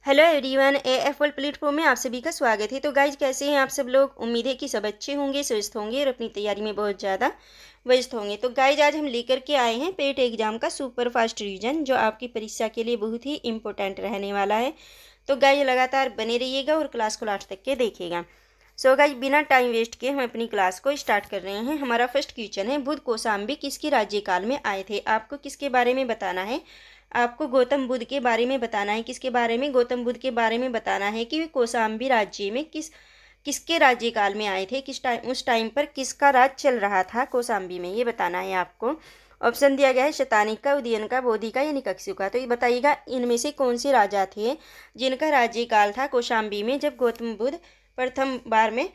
Hello everyone, AF world platform में आप सभी का स्वागत है। तो गाइज, कैसे हैं आप सब लोग? उम्मीद है कि सब अच्छे होंगे, स्वस्थ होंगे और अपनी तैयारी में बहुत ज़्यादा व्यस्त होंगे। तो गाइज, आज हम लेकर के आए हैं पेट एग्जाम का सुपर फास्ट रिवीजन, जो आपकी परीक्षा के लिए बहुत ही इंपॉर्टेंट रहने वाला है। तो गाइज, लगातार बने रहिएगा और क्लास को लास्ट तक के देखिएगा। सो गाइज, बिना टाइम वेस्ट किए हम अपनी क्लास को स्टार्ट कर रहे हैं। हमारा फर्स्ट क्वेश्चन है, बुद्ध कौशाम्बी किसके राज्यकाल में आए थे? आपको किसके बारे में बताना है? आपको गौतम बुद्ध के बारे में बताना है। किसके बारे में? गौतम बुद्ध के बारे में बताना है कि वे कौशाम्बी राज्य में किसके राज्यकाल में आए थे, किस टाइम, उस टाइम पर किसका राज चल रहा था कौशाम्बी में, ये बताना है आपको। ऑप्शन दिया गया है शतानिका, उदयनका, बोधिका या निकषुका। तो ये बताइएगा इनमें से कौन से राजा थे जिनका राज्यकाल था कौशाम्बी में जब गौतम बुद्ध प्रथम बार में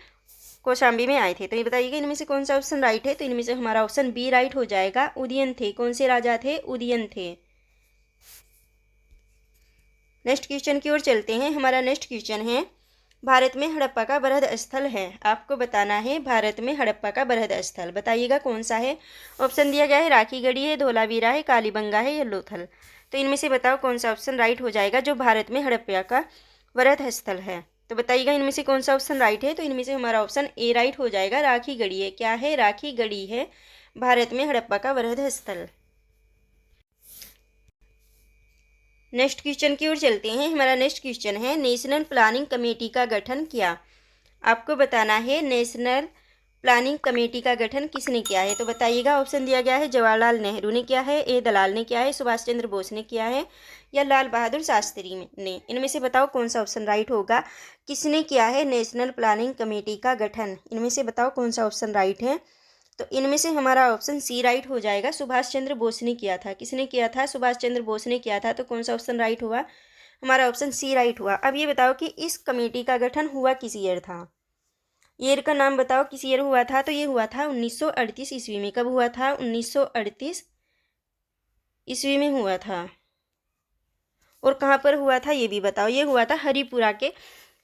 कौशाम्बी में आए थे। तो ये बताइएगा इनमें से कौन सा ऑप्शन राइट है। तो इनमें से हमारा ऑप्शन बी राइट हो जाएगा, उदयन थे। कौन से राजा थे? उदयन थे। नेक्स्ट क्वेश्चन की ओर चलते हैं। हमारा नेक्स्ट क्वेश्चन है, भारत में हड़प्पा का बृहद स्थल है। आपको बताना है भारत में हड़प्पा का बृहद स्थल, बताइएगा कौन सा है। ऑप्शन दिया गया है राखीगढ़ी है, धोलावीरा है, कालीबंगा है या लोथल। तो इनमें से बताओ कौन सा ऑप्शन राइट हो जाएगा जो भारत में हड़प्पा का बृहद स्थल है। तो बताइएगा इनमें से कौन सा ऑप्शन राइट है। तो इनमें से हमारा ऑप्शन ए राइट हो जाएगा, राखीगढ़ी है। क्या है? राखीगढ़ी है भारत में हड़प्पा का बृहद स्थल। नेक्स्ट क्वेश्चन की ओर चलते हैं। हमारा नेक्स्ट क्वेश्चन है, नेशनल प्लानिंग कमेटी का गठन किया। आपको बताना है नेशनल प्लानिंग कमेटी का गठन किसने किया है। तो बताइएगा। ऑप्शन दिया गया है जवाहरलाल नेहरू ने किया है, ए दलाल ने किया है, सुभाष चंद्र बोस ने किया है या लाल बहादुर शास्त्री ने। इनमें से बताओ कौन सा ऑप्शन राइट होगा। किसने किया है नेशनल प्लानिंग कमेटी का गठन? इनमें से बताओ कौन सा ऑप्शन राइट है। तो इनमें से हमारा ऑप्शन सी राइट हो जाएगा, सुभाष चंद्र बोस ने किया था। किसने किया था? सुभाष चंद्र बोस ने किया था। तो कौन सा ऑप्शन राइट हुआ? हमारा ऑप्शन सी राइट हुआ। अब ये बताओ कि इस कमेटी का गठन हुआ किस ईयर था। ईयर का नाम बताओ, किस ईयर हुआ था। तो ये हुआ था 1938 ईस्वी में। कब हुआ था? 1938 ईस्वी में हुआ था। और कहाँ पर हुआ था ये भी बताओ। ये हुआ था हरिपुरा के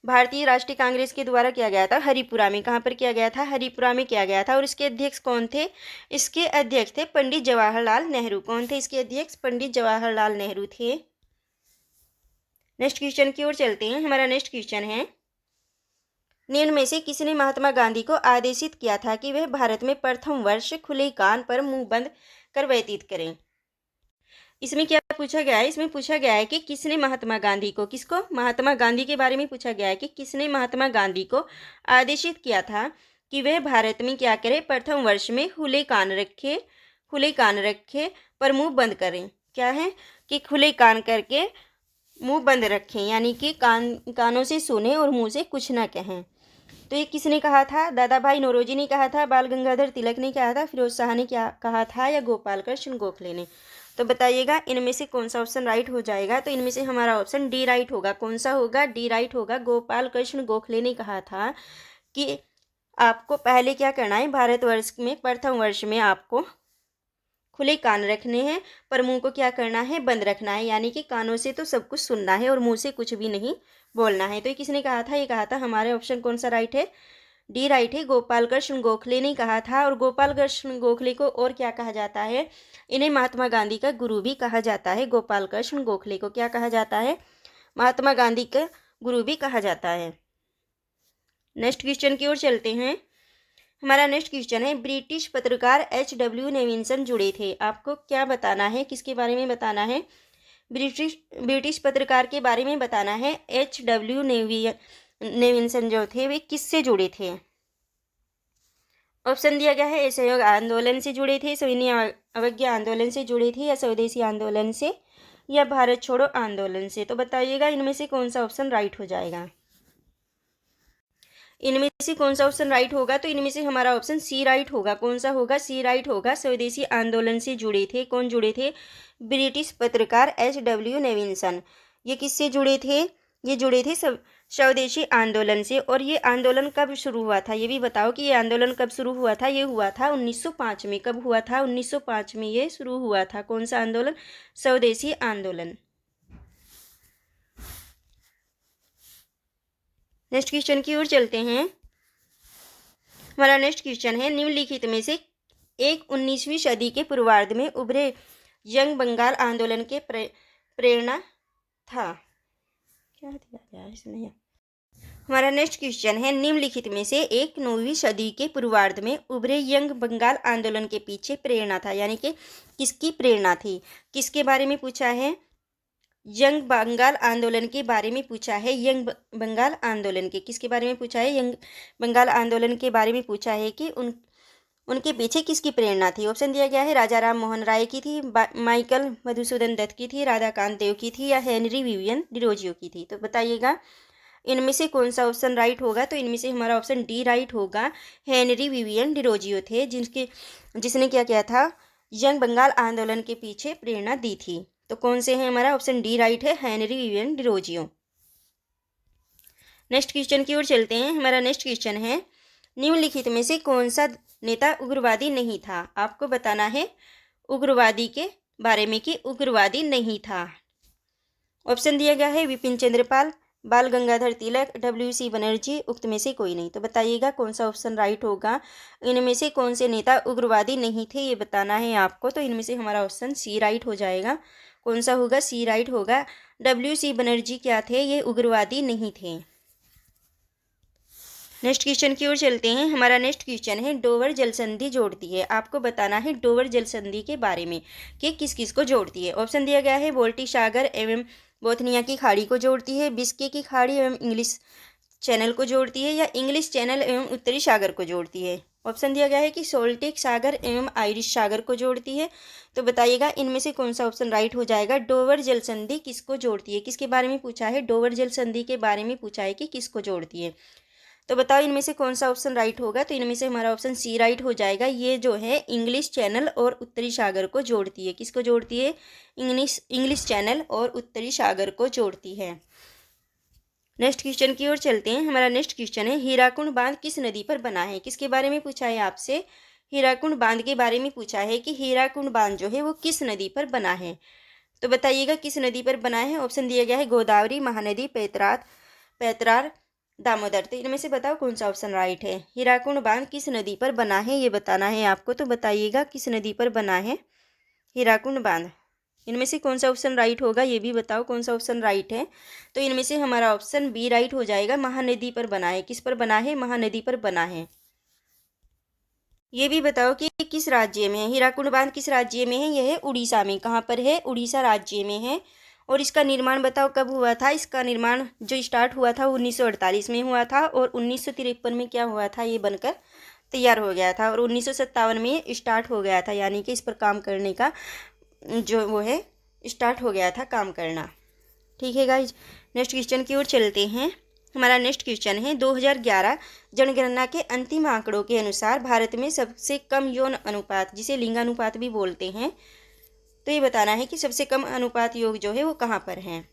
भारतीय राष्ट्रीय कांग्रेस के द्वारा किया गया था, हरिपुरा में। कहाँ पर किया गया था? हरिपुरा में किया गया था। और इसके अध्यक्ष कौन थे? इसके अध्यक्ष थे पंडित जवाहरलाल नेहरू। कौन थे इसके अध्यक्ष? पंडित जवाहरलाल नेहरू थे। नेक्स्ट क्वेश्चन की ओर चलते हैं। हमारा नेक्स्ट क्वेश्चन है, निम्न में से किसने महात्मा गांधी को आदेशित किया था कि वह भारत में प्रथम वर्ष खुले कान पर मुंह बंद कर व्यतीत करें? इसमें क्या पूछा गया है? इसमें पूछा गया है कि किसने महात्मा गांधी को, किसको? महात्मा गांधी के बारे में पूछा गया है कि किसने महात्मा गांधी को आदेशित किया था कि वह भारत में क्या करे? प्रथम वर्ष में खुले कान रखे पर मुंह बंद करें। क्या है? कि खुले कान करके मुंह बंद रखें, यानी कि कानों से सुने और मुंह से कुछ ना कहें। तो ये किसने कहा था? दादा भाई नौरोजी ने कहा था, बाल गंगाधर तिलक ने कहा था, फिरोज शाह ने क्या कहा था या गोपाल कृष्ण गोखले ने। तो बताइएगा इनमें से कौन सा ऑप्शन राइट हो जाएगा। तो इनमें से हमारा ऑप्शन डी राइट होगा। कौन सा होगा? डी राइट होगा। गोपाल कृष्ण गोखले ने कहा था कि आपको पहले क्या करना है, भारतवर्ष में प्रथम वर्ष में आपको खुले कान रखने हैं पर मुंह को क्या करना है? बंद रखना है, यानी कि कानों से तो सब कुछ सुनना है और मुंह से कुछ भी नहीं बोलना है। तो ये किसने कहा था? ये कहा था, हमारे ऑप्शन कौन सा राइट है? डी राइट है। गोपाल कृष्ण गोखले ने कहा था। और गोपाल कृष्ण गोखले को और क्या कहा जाता है? इन्हें महात्मा गांधी का गुरु भी कहा जाता है। गोपाल कृष्ण गोखले को क्या कहा जाता है? महात्मा गांधी का गुरु भी कहा जाता है। नेक्स्ट क्वेश्चन की ओर चलते हैं। हमारा नेक्स्ट क्वेश्चन है, ब्रिटिश पत्रकार H.W. नेविल्सन जुड़े थे। आपको क्या बताना है? किसके बारे में बताना है? ब्रिटिश पत्रकार के बारे में बताना है। H.W. नेविल्सन जो थे वे किससे जुड़े थे? ऑप्शन दिया गया है, असहयोग आंदोलन से जुड़े थे, सविनय अवज्ञा आंदोलन से जुड़े थे या स्वदेशी आंदोलन से या भारत छोड़ो आंदोलन से। तो बताइएगा इनमें से कौन सा ऑप्शन राइट हो जाएगा। इनमें से कौन सा ऑप्शन राइट होगा। तो इनमें से हमारा ऑप्शन सी राइट होगा। कौन सा होगा? सी राइट होगा। स्वदेशी आंदोलन से जुड़े थे। कौन जुड़े थे? ब्रिटिश पत्रकार H.W. नेविल्सन। ये किससे जुड़े थे? ये जुड़े थे स्वदेशी आंदोलन से। और ये आंदोलन कब शुरू हुआ था ये भी बताओ कि ये आंदोलन कब शुरू हुआ था। ये हुआ था 1905 में। कब हुआ था? 1905 में ये शुरू हुआ था। कौन सा आंदोलन? स्वदेशी आंदोलन। नेक्स्ट क्वेश्चन की ओर चलते हैं। हमारा नेक्स्ट क्वेश्चन है, निम्नलिखित में से एक 19वीं सदी के पूर्वार्ध में उभरे यंग बंगाल आंदोलन के प्रेरणा था। क्या दिया गया है इसमें। हमारा नेक्स्ट क्वेश्चन है, निम्नलिखित में से एक 9वीं सदी के पूर्वार्ध में उभरे यंग बंगाल आंदोलन के पीछे प्रेरणा था, यानी कि किसकी प्रेरणा थी। किसके बारे में पूछा है, यंग बंगाल आंदोलन के बारे में पूछा है। यंग बंगाल आंदोलन के किसके बारे में पूछा है, यंग बंगाल आंदोलन के बारे में पूछा है कि उनके पीछे किसकी प्रेरणा थी। ऑप्शन दिया गया है, राजा राम मोहन राय की थी, माइकल मधुसूदन दत्त की थी, राधाकांत देव की थी, या हेनरी विवियन डिरोजियो की थी। तो बताइएगा इनमें से कौन सा ऑप्शन राइट होगा। तो इनमें से हमारा ऑप्शन डी राइट होगा। हेनरी विवियन डिरोजियो थे जिसने क्या किया था, यंग बंगाल आंदोलन के पीछे प्रेरणा दी थी। तो कौन से हैं, हमारा ऑप्शन डी राइट है, Henry Vivian Derozio. Next question की ओर चलते हैं। हमारा नेक्स्ट क्वेश्चन है, निम्नलिखित में से कौन सा नेता उग्रवादी नहीं था। आपको बताना है उग्रवादी के बारे में कि उग्रवादी नहीं था। ऑप्शन दिया गया है, विपिन चंद्रपाल, बाल गंगाधर तिलक, WC बनर्जी, उक्त में से कोई नहीं। तो बताइएगा कौन सा ऑप्शन राइट होगा। इनमें से कौन से नेता उग्रवादी नहीं थे, ये बताना है आपको। तो इनमें से हमारा ऑप्शन सी राइट हो जाएगा। कौन सा होगा, सी राइट होगा। WC बनर्जी क्या थे, ये उग्रवादी नहीं थे। नेक्स्ट क्वेश्चन की ओर चलते हैं। हमारा नेक्स्ट क्वेश्चन है, डोवर जल संधि जोड़ती है। आपको बताना है डोवर जल संधि के बारे में कि किस किस को जोड़ती है। ऑप्शन दिया गया है, बाल्टिक सागर एवं बोथनिया की खाड़ी को जोड़ती है, बिस्के की खाड़ी एवं इंग्लिश चैनल को जोड़ती है, या इंग्लिश चैनल एवं उत्तरी सागर को जोड़ती है। ऑप्शन दिया गया है कि सोल्टिक सागर एवं आयरिश सागर को जोड़ती है। तो बताइएगा इनमें से कौन सा ऑप्शन राइट हो जाएगा। डोवर जल संधि किसको जोड़ती है, किसके बारे में पूछा है, डोवर जल संधि के बारे में पूछा है कि किसको जोड़ती है। तो बताओ इनमें से कौन सा ऑप्शन राइट होगा। तो इनमें से हमारा ऑप्शन सी राइट हो जाएगा। ये जो है इंग्लिश चैनल और उत्तरी सागर को जोड़ती है। किसको जोड़ती है, इंग्लिश चैनल और उत्तरी सागर को जोड़ती है। नेक्स्ट क्वेश्चन की ओर चलते हैं। हमारा नेक्स्ट क्वेश्चन है, हीराकुंड बांध किस नदी पर बना है। किसके बारे में पूछा है आपसे, हीराकुंड बांध के बारे में पूछा है कि हीराकुंड बांध जो है वो किस नदी पर बना है। तो बताइएगा किस नदी पर बना है। ऑप्शन दिया गया है, गोदावरी, महानदी, पैतरार, दामोदर। तो इनमें से बताओ कौन सा ऑप्शन राइट है। हीराकुंड बांध किस नदी पर बना है, ये बताना है आपको। तो बताइएगा किस नदी पर बना है हीराकुंड बांध। इनमें से कौन सा ऑप्शन राइट होगा, ये भी बताओ कौन सा ऑप्शन राइट है। तो इनमें से हमारा ऑप्शन बी राइट हो जाएगा, महानदी पर बना है। किस पर बना है, महानदी पर बना है। ये भी बताओ कि किस राज्य में है, हीराकुंड बांध किस राज्य में है। यह है उड़ीसा में। कहाँ पर है, उड़ीसा राज्य में है। और इसका निर्माण बताओ कब हुआ था। इसका निर्माण जो स्टार्ट हुआ था 1948 में हुआ था, और 1953 में क्या हुआ था, ये बनकर तैयार हो गया था, और 1957 में ये स्टार्ट हो गया था। यानी कि इस पर काम करने का जो वो है स्टार्ट हो गया था काम करना। ठीक है गाइज, नेक्स्ट क्वेश्चन की ओर चलते हैं। हमारा नेक्स्ट क्वेश्चन है, 2011 जनगणना के अंतिम आंकड़ों के अनुसार भारत में सबसे कम यौन अनुपात, जिसे लिंगानुपात भी बोलते हैं, तो ये बताना है कि सबसे कम अनुपात योग जो है वो कहाँ पर है।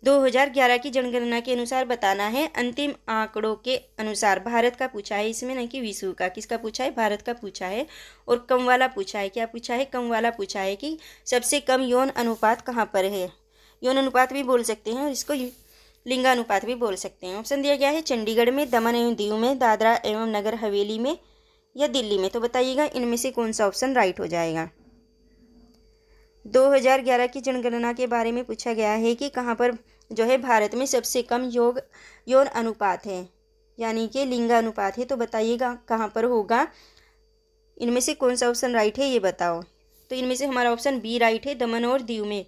2011 की जनगणना के अनुसार बताना है, अंतिम आंकड़ों के अनुसार। भारत का पूछा है इसमें, न कि विश्व का। किसका पूछा है, भारत का पूछा है। और कम वाला पूछा है। क्या पूछा है, कम वाला पूछा है कि सबसे कम यौन अनुपात कहाँ पर है। यौन अनुपात भी बोल सकते हैं और इसको लिंगानुपात भी बोल सकते हैं। ऑप्शन दिया गया है, चंडीगढ़ में, दमन एवं दीव में, दादरा एवं नगर हवेली में, या दिल्ली में। तो बताइएगा इनमें से कौन सा ऑप्शन राइट हो जाएगा। 2011 की जनगणना के बारे में पूछा गया है कि कहाँ पर जो है भारत में सबसे कम यौन अनुपात है, यानी कि लिंगानुपात है। तो बताइएगा कहाँ पर होगा। इनमें से कौन सा ऑप्शन राइट है, ये बताओ। तो इनमें से हमारा ऑप्शन बी राइट है, दमन और दीव में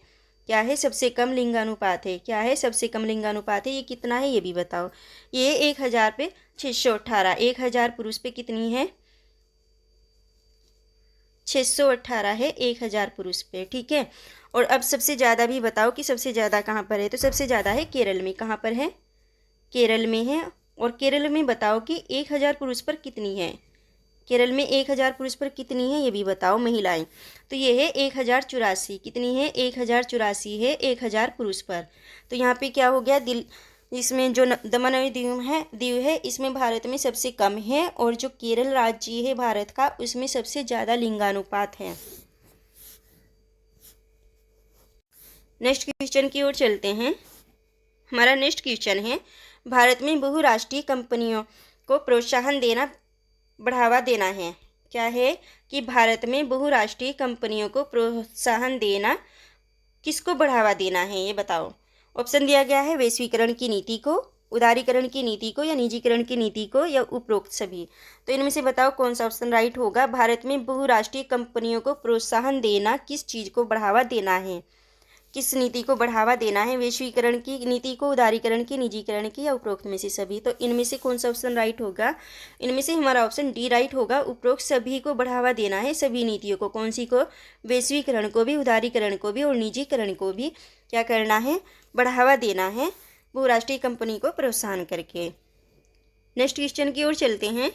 क्या है, सबसे कम लिंगानुपात है। क्या है, सबसे कम लिंगानुपात है। ये कितना है, ये भी बताओ। ये 1000 पे 618। 1000 पुरुष पे कितनी है, 618 है 1000 पुरुष पे। ठीक है। और अब सबसे ज़्यादा भी बताओ कि सबसे ज़्यादा कहाँ पर है। तो सबसे ज़्यादा है केरल में। कहाँ पर है, केरल में है। और केरल में बताओ कि 1000 पुरुष पर कितनी है। केरल में 1000 पुरुष पर कितनी है, ये भी बताओ महिलाएं। तो ये है 1084। कितनी है, 1084 है 1000 पुरुष पर। तो यहाँ पे क्या हो गया, इसमें जो दमन और दीव है इसमें भारत में सबसे कम है, और जो केरल राज्य है भारत का उसमें सबसे ज़्यादा लिंगानुपात है। नेक्स्ट क्वेश्चन की ओर चलते हैं। हमारा नेक्स्ट क्वेश्चन है, भारत में बहुराष्ट्रीय कंपनियों को प्रोत्साहन देना, बढ़ावा देना है। क्या है कि भारत में बहुराष्ट्रीय कंपनियों को प्रोत्साहन देना, किसको बढ़ावा देना है, ये बताओ। ऑप्शन दिया गया है वैश्वीकरण की नीति को, उदारीकरण की नीति को, या निजीकरण की नीति को, या उपरोक्त सभी। तो इनमें से बताओ कौन सा ऑप्शन राइट होगा। भारत में बहुराष्ट्रीय कंपनियों को प्रोत्साहन देना किस चीज़ को बढ़ावा देना है, किस नीति को बढ़ावा देना है, वैश्वीकरण की नीति को, उदारीकरण की, निजीकरण की, या उपरोक्त में से सभी। तो इनमें से कौन सा ऑप्शन राइट होगा। इनमें से हमारा ऑप्शन डी राइट होगा। उपरोक्त सभी को बढ़ावा देना है, सभी नीतियों को। कौन सी को, वैश्वीकरण को भी, उदारीकरण को भी और निजीकरण को भी क्या करना है, बढ़ावा देना है बहुराष्ट्रीय कंपनी को प्रोत्साहन करके। नेक्स्ट क्वेश्चन की ओर चलते हैं।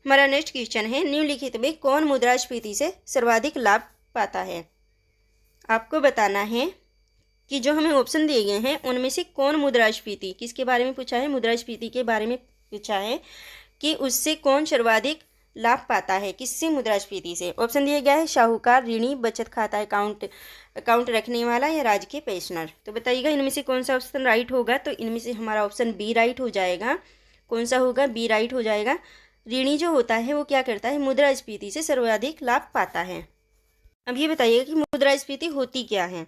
हमारा नेक्स्ट क्वेश्चन है निम्नलिखित में कौन मुद्रास्फीति से सर्वाधिक लाभ पाता है। आपको बताना है कि जो हमें ऑप्शन दिए गए हैं उनमें से कौन मुद्रास्फीति, किसके बारे में पूछा है, मुद्रास्फीति के बारे में पूछा है कि उससे कौन सर्वाधिक लाभ पाता है, किससे, मुद्रास्फीति से। ऑप्शन दिया गया है साहूकार, ऋणी, बचत खाता अकाउंट रखने वाला, या राज्य के पेंशनर। तो बताइएगा इनमें से कौन सा ऑप्शन राइट होगा। तो इनमें से हमारा ऑप्शन बी राइट हो जाएगा। कौन सा होगा, बी राइट हो जाएगा। ऋणी जो होता है वो क्या करता है, मुद्रास्फीति से सर्वाधिक लाभ पाता है। अब ये बताइएगा कि मुद्रास्फीति होती क्या है।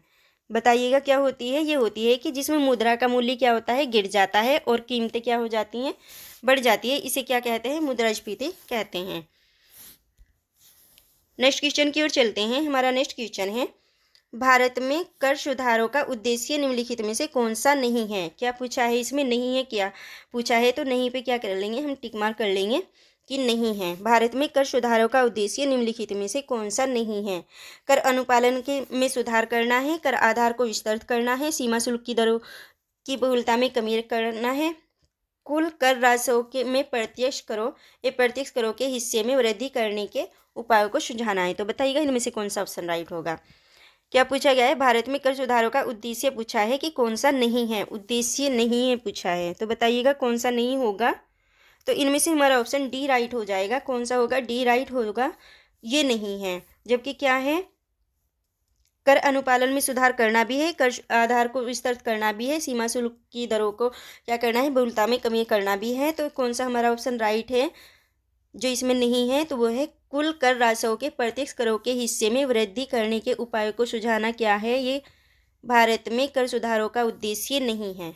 बताइएगा क्या होती है। ये होती है कि जिसमें मुद्रा का मूल्य क्या होता है, गिर जाता है और कीमतें क्या हो जाती हैं, बढ़ जाती है। इसे क्या कहते हैं, मुद्रास्फीति कहते हैं। नेक्स्ट क्वेश्चन की ओर चलते हैं। हमारा नेक्स्ट क्वेश्चन है भारत में कर सुधारों का उद्देश्य निम्नलिखित में से कौन सा नहीं है। क्या पूछा है इसमें, नहीं है क्या पूछा है। तो नहीं पे क्या कर लेंगे, हम टिक मार्क कर लेंगे कि नहीं है। भारत में कर सुधारों का उद्देश्य निम्नलिखित में से कौन सा नहीं है। कर अनुपालन के में सुधार करना है, कर आधार को विस्तृत करना है, सीमा शुल्क की दरों की बहुलता में कमी करना है, कुल कर राजस्व के में प्रत्यक्ष करों के हिस्से में वृद्धि करने के उपायों को सुझाना है। तो बताइएगा इनमें से कौन सा ऑप्शन राइट होगा। क्या पूछा गया है, भारत में कर सुधारों का उद्देश्य पूछा है कि कौन सा नहीं है, उद्देश्य नहीं है पूछा है। तो बताइएगा कौन सा नहीं होगा। तो इनमें से हमारा ऑप्शन डी राइट हो जाएगा। कौन सा होगा, डी राइट होगा, ये नहीं है। जबकि क्या है, कर अनुपालन में सुधार करना भी है, कर आधार को विस्तृत करना भी है, सीमा शुल्क की दरों को क्या करना है, बहुलता में कमी करना भी है। तो कौन सा हमारा ऑप्शन राइट है जो इसमें नहीं है, तो वो है कुल कर राजस्व के प्रत्यक्ष करों के हिस्से में वृद्धि करने के उपायों को सुझाना। क्या है, ये भारत में कर सुधारों का उद्देश्य नहीं है।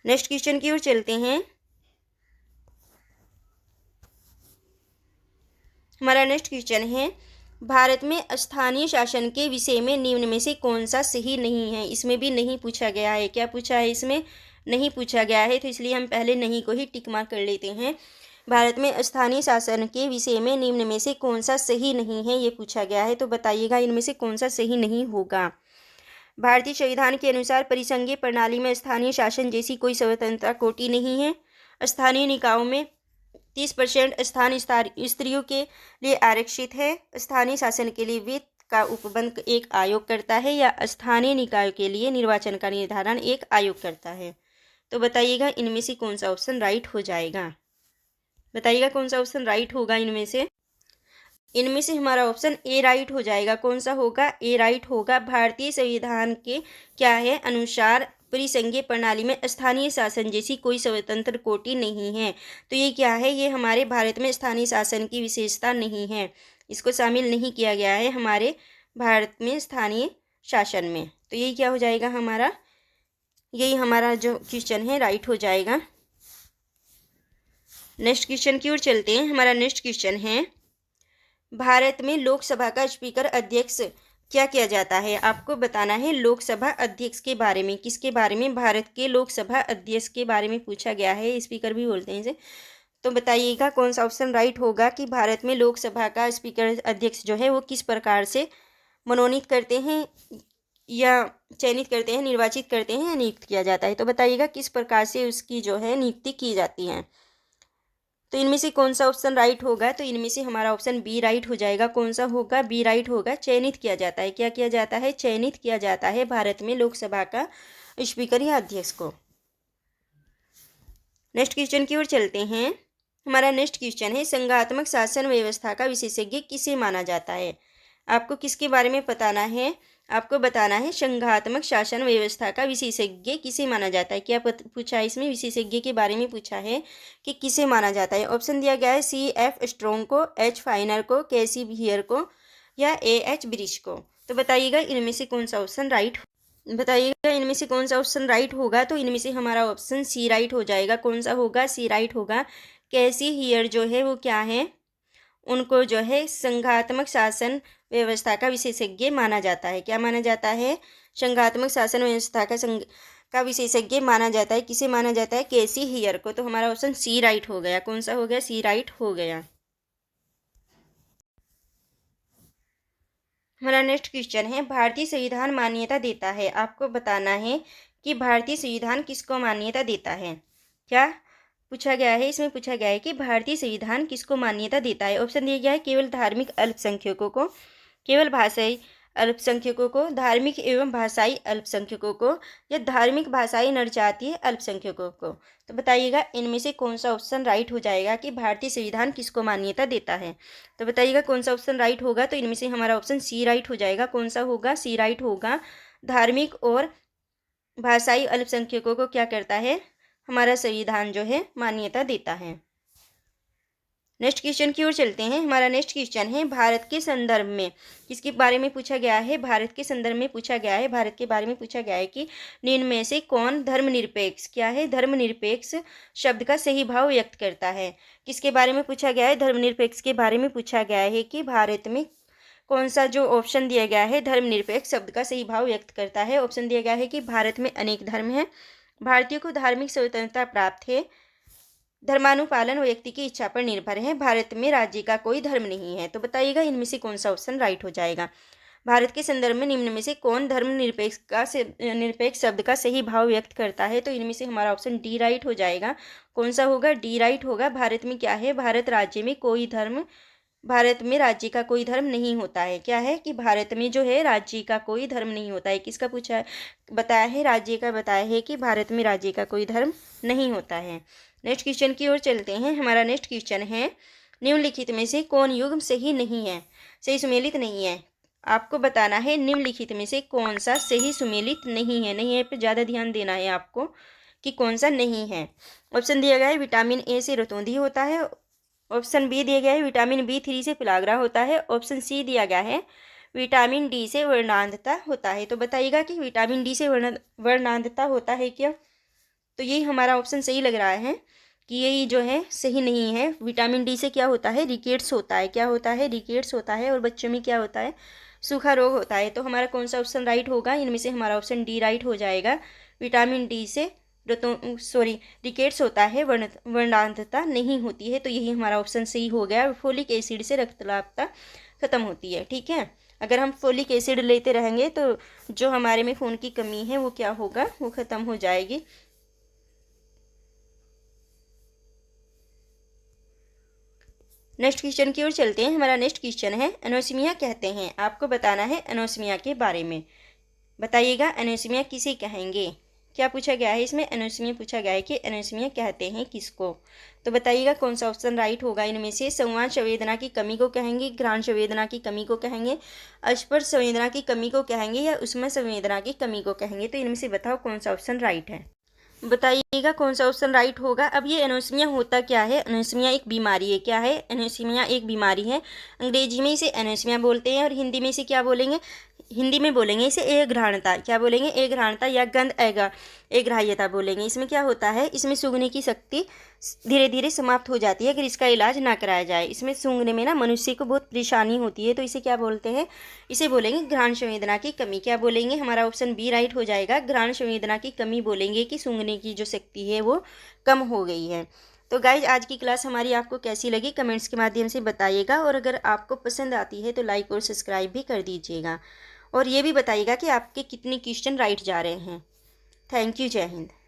नेक्स्ट क्वेश्चन की ओर चलते हैं। हमारा नेक्स्ट क्वेश्चन है भारत में स्थानीय शासन के विषय में निम्न में से कौन सा सही नहीं है। इसमें भी नहीं पूछा गया है। क्या पूछा है, इसमें नहीं पूछा गया है, तो इसलिए हम पहले नहीं को ही टिक मार्क कर लेते हैं। भारत में स्थानीय शासन के विषय में निम्न में से कौन सा सही नहीं है, ये पूछा गया है। तो बताइएगा इनमें से कौन सा सही नहीं होगा। भारतीय संविधान के अनुसार परिसंघीय प्रणाली में स्थानीय शासन जैसी कोई स्वतंत्रता कोटि नहीं है। स्थानीय निकायों में 30% स्थान स्त्रियों के लिए आरक्षित है। स्थानीय शासन के लिए वित्त का उपबंध एक आयोग करता है, या स्थानीय निकायों के लिए निर्वाचन का निर्धारण एक आयोग करता है। तो बताइएगा इनमें से कौन सा ऑप्शन राइट हो जाएगा। बताइएगा कौन सा ऑप्शन राइट होगा इनमें से। इनमें से हमारा ऑप्शन ए राइट हो जाएगा। कौन सा होगा, ए राइट होगा। भारतीय संविधान के क्या है अनुसार परिसंघीय प्रणाली में स्थानीय शासन जैसी कोई स्वतंत्र कोटि नहीं है। तो ये क्या है, ये हमारे भारत में स्थानीय शासन की विशेषता नहीं है, इसको शामिल नहीं किया गया है हमारे भारत में स्थानीय शासन में। तो यही क्या हो जाएगा हमारा, यही हमारा जो क्वेश्चन है राइट हो जाएगा। नेक्स्ट क्वेश्चन की ओर चलते हैं। हमारा नेक्स्ट क्वेश्चन है भारत में लोकसभा का स्पीकर अध्यक्ष क्या किया जाता है। आपको बताना है लोकसभा अध्यक्ष के बारे में। किसके बारे में, भारत के लोकसभा अध्यक्ष के बारे में पूछा गया है। स्पीकर भी बोलते हैं इसे। तो बताइएगा कौन सा ऑप्शन राइट होगा कि भारत में लोकसभा का स्पीकर अध्यक्ष जो है वो किस प्रकार से मनोनीत करते हैं या चयनित करते हैं, निर्वाचित करते हैं या नियुक्त किया जाता है। तो बताइएगा किस प्रकार से उसकी जो है नियुक्ति की जाती है। तो इनमें से कौन सा ऑप्शन राइट होगा। तो इनमें से हमारा ऑप्शन बी राइट हो जाएगा। कौन सा होगा, बी राइट होगा। चयनित किया जाता है। क्या किया जाता है, चयनित किया जाता है भारत में लोकसभा का स्पीकर या अध्यक्ष को। नेक्स्ट क्वेश्चन की ओर चलते हैं। हमारा नेक्स्ट क्वेश्चन है संघात्मक शासन व्यवस्था का विशेषज्ञ किसे माना जाता है। आपको किसके बारे में बताना है, आपको बताना है संघात्मक शासन व्यवस्था का विशेषज्ञ किसे माना जाता है। क्या पूछा है इसमें, विशेषज्ञ के बारे में पूछा है कि किसे माना जाता है। ऑप्शन दिया गया है C.F. स्ट्रोंग को, H. फाइनर को, K.C. बियर को, या A.H. ब्रिश को। तो बताइएगा इनमें से कौन सा ऑप्शन राइट बताइएगा इनमें से कौन सा ऑप्शन राइट होगा। तो इनमें से हमारा ऑप्शन सी राइट हो जाएगा। कौन सा होगा? सी राइट होगा। कैसी हियर जो है वो क्या है? उनको जो है संघात्मक शासन व्यवस्था का विशेषज्ञ माना जाता है। क्या माना जाता है? संघात्मक शासन व्यवस्था का विशेषज्ञ माना जाता है। किसे माना जाता है? केसी हियर को। तो हमारा ऑप्शन सी राइट हो गया। कौन सा हो गया? सी राइट हो गया। हमारा नेक्स्ट क्वेश्चन है, भारतीय संविधान मान्यता देता है। आपको बताना है कि भारतीय संविधान किसको मान्यता देता है। क्या पूछा गया है? इसमें पूछा गया है कि भारतीय संविधान किसको मान्यता देता है। ऑप्शन दिया गया है केवल धार्मिक अल्पसंख्यकों को, केवल भाषाई अल्पसंख्यकों को, धार्मिक एवं भाषाई अल्पसंख्यकों को, या धार्मिक भाषाई नरजातीय अल्पसंख्यकों को। तो बताइएगा इनमें से कौन सा ऑप्शन राइट हो जाएगा कि भारतीय संविधान किसको मान्यता देता है। तो बताइएगा कौन सा ऑप्शन राइट होगा। तो इनमें से हमारा ऑप्शन सी राइट हो जाएगा। कौन सा होगा? सी राइट होगा। धार्मिक और भाषाई अल्पसंख्यकों को क्या करता है? हमारा संविधान जो है मान्यता देता है। नेक्स्ट क्वेश्चन की ओर चलते हैं। हमारा नेक्स्ट क्वेश्चन है, भारत के संदर्भ में किसके बारे में पूछा गया है? भारत के संदर्भ में पूछा गया है। भारत के बारे में पूछा गया है कि निम्न में से कौन धर्मनिरपेक्ष, क्या है? धर्मनिरपेक्ष शब्द का सही भाव व्यक्त करता है। किसके बारे में पूछा गया है? धर्मनिरपेक्ष के बारे में पूछा गया है कि भारत में कौन सा जो ऑप्शन दिया गया है धर्मनिरपेक्ष शब्द का सही भाव व्यक्त करता है। ऑप्शन दिया गया है कि भारत में अनेक धर्म हैं, भारतीयों को धार्मिक स्वतंत्रता प्राप्त है, धर्मानुपालन व्यक्ति की इच्छा पर निर्भर है, भारत में राज्य का कोई धर्म नहीं है। तो बताइएगा इनमें से कौन सा ऑप्शन राइट हो जाएगा। भारत के संदर्भ में निम्न में से कौन निरपेक्ष शब्द का सही भाव व्यक्त करता है। तो इनमें से हमारा ऑप्शन डी राइट हो जाएगा। कौन सा होगा? डी राइट होगा। भारत में क्या है? भारत में राज्य का कोई धर्म नहीं होता है। क्या है कि भारत में जो है राज्य का कोई धर्म नहीं होता है। किसका पूछा है? बताया है राज्य का, बताया है कि भारत में राज्य का कोई धर्म नहीं होता है। नेक्स्ट क्वेश्चन की ओर चलते हैं। हमारा नेक्स्ट क्वेश्चन है, निम्नलिखित में से कौन युग्म सही नहीं है, सही सुमेलित नहीं है। आपको बताना है निम्नलिखित में से कौन सा सही सुमेलित नहीं है। नहीं है पर ज़्यादा ध्यान देना है आपको कि कौन सा नहीं है। ऑप्शन दिया गया है विटामिन ए से रतौंधी होता है। ऑप्शन बी दिया गया है विटामिन B3 से पिलागरा होता है। ऑप्शन सी दिया गया है विटामिन डी से वर्णांधता होता है। तो बताइएगा कि विटामिन डी से वर्णांधता होता है क्या। तो यही हमारा ऑप्शन सही लग रहा है कि यही जो है सही नहीं है। विटामिन डी से क्या होता है? रिकेट्स होता है। क्या होता है? रिकेट्स होता है। और बच्चों में क्या होता है? सूखा रोग होता है। तो हमारा कौन सा ऑप्शन राइट होगा? इनमें से हमारा ऑप्शन डी राइट हो जाएगा। विटामिन डी से रिकेट्स होता है, वर्णांधता नहीं होती है। तो यही हमारा ऑप्शन सही हो गया। फोलिक एसिड से रक्तलापता खत्म होती है। ठीक है, अगर हम फोलिक एसिड लेते रहेंगे तो जो हमारे में खून की कमी है वो क्या होगा? वो खत्म हो जाएगी। नेक्स्ट क्वेश्चन की ओर चलते हैं। हमारा नेक्स्ट क्वेश्चन है, एनोसिमिया कहते हैं। आपको बताना है एनोसिमिया के बारे में। बताइएगा एनोसिमिया किसे कहेंगे। क्या पूछा गया है इसमें? एनोसिमिया पूछा गया है कि एनोसिमिया कहते हैं किसको। तो बताइएगा कौन सा ऑप्शन राइट होगा इनमें से। संवाद संवेदना की कमी को कहेंगे, घ्राण संवेदना की कमी को कहेंगे, स्पर्श संवेदना की कमी को कहेंगे, या ऊष्मा संवेदना की कमी को कहेंगे। तो इनमें से बताओ कौन सा ऑप्शन राइट है। बताइएगा कौन सा ऑप्शन राइट होगा। अब ये एनोसिमिया होता क्या है? एनोसिमिया एक बीमारी है। क्या है? एनोसिमिया एक बीमारी है। अंग्रेजी में इसे एनोसिमिया बोलते हैं और हिंदी में इसे क्या बोलेंगे? हिंदी में बोलेंगे इसे एघ्राणता। क्या बोलेंगे? एघ्राणता या गंध एग्राह्यता बोलेंगे। इसमें क्या होता है? इसमें सूंघने की शक्ति धीरे धीरे समाप्त हो जाती है अगर इसका इलाज ना कराया जाए। इसमें सूंघने में ना मनुष्य को बहुत परेशानी होती है। तो इसे क्या बोलते हैं? इसे बोलेंगे घ्राण संवेदना की कमी। क्या बोलेंगे? हमारा ऑप्शन बी राइट हो जाएगा। घ्राण संवेदना की कमी बोलेंगे कि सूंघने की जो शक्ति है वो कम हो गई है। तो गाइज आज की क्लास हमारी आपको कैसी लगी कमेंट्स के माध्यम से बताइएगा, और अगर आपको पसंद आती है तो लाइक और सब्सक्राइब भी कर दीजिएगा, और ये भी बताइएगा कि आपके कितने क्वेश्चन राइट जा रहे हैं। Thank you. जय हिंद।